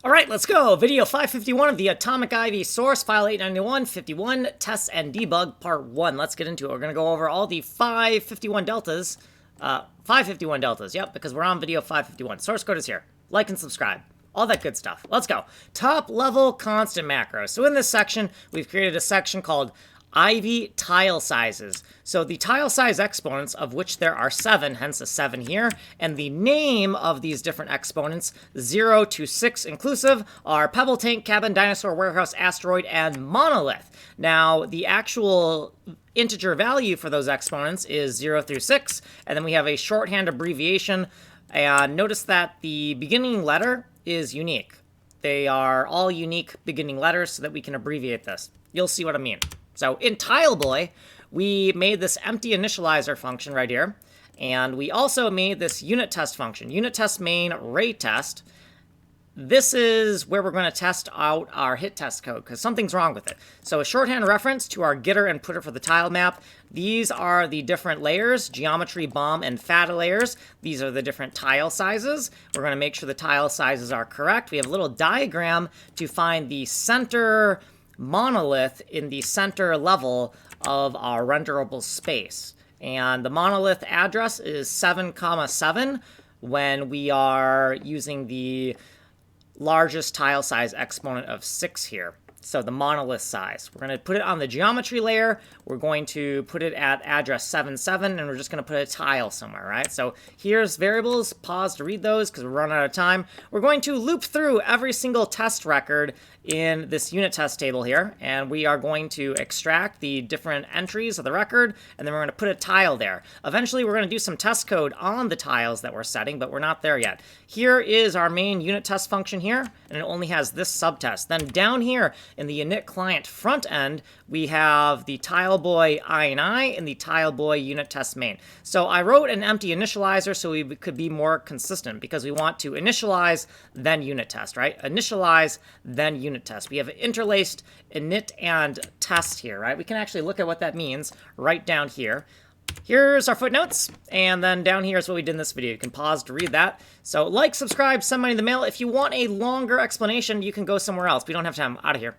All right, let's go. Video 551 of the Atomic Ivy source, file 891, 51, tests and debug, part 1. Let's get into it. We're going to go over all the 551 deltas. 551 deltas, yep, because we're on video 551. Source code is here. Like and subscribe. All that good stuff. Let's go. Top level constant macros. So in this section, we've created a section called Ivy tile sizes. So the tile size exponents, of which there are 7, hence a 7 here, and the name of these different exponents, 0 to 6 inclusive, are Pebble, Tank, Cabin, Dinosaur, Warehouse, Asteroid, and Monolith. Now, the actual integer value for those exponents is 0 through 6, and then we have a shorthand abbreviation, and notice that the beginning letter is unique. They are all unique beginning letters so that we can abbreviate this. You'll see what I mean. So in TileBoy, we made this empty initializer function right here, and we also made this unit test function, unit test main ray test. This is where we're going to test out our hit test code because something's wrong with it. So a shorthand reference to our getter and putter for the tile map. These are the different layers, geometry, bomb, and fat layers. These are the different tile sizes. We're going to make sure the tile sizes are correct. We have a little diagram to find the center monolith in the center level of our renderable space. And the monolith address is 7, 7 when we are using the largest tile size exponent of 6 here. So the monolith size. We're going to put it on the geometry layer. We're going to put it at address 77, and we're just going to put a tile somewhere, right? So here's variables. Pause to read those because we're running out of time. We're going to loop through every single test record in this unit test table here, and we are going to extract the different entries of the record, and then we're going to put a tile there. Eventually, we're going to do some test code on the tiles that we're setting, but we're not there yet. Here is our main unit test function here, and it only has this subtest. Then down here in the init client front end, we have the TileBoy INI and the TileBoy unit test main. So I wrote an empty initializer so we could be more consistent because we want to initialize, then unit test, right? Initialize, then unit test. We have interlaced init and test here, right? We can actually look at what that means right down here. Here's our footnotes, and then down here is what we did in this video. You can pause to read that. So like, subscribe, send money in the mail. If you want a longer explanation, you can go somewhere else. We don't have time. Out of here.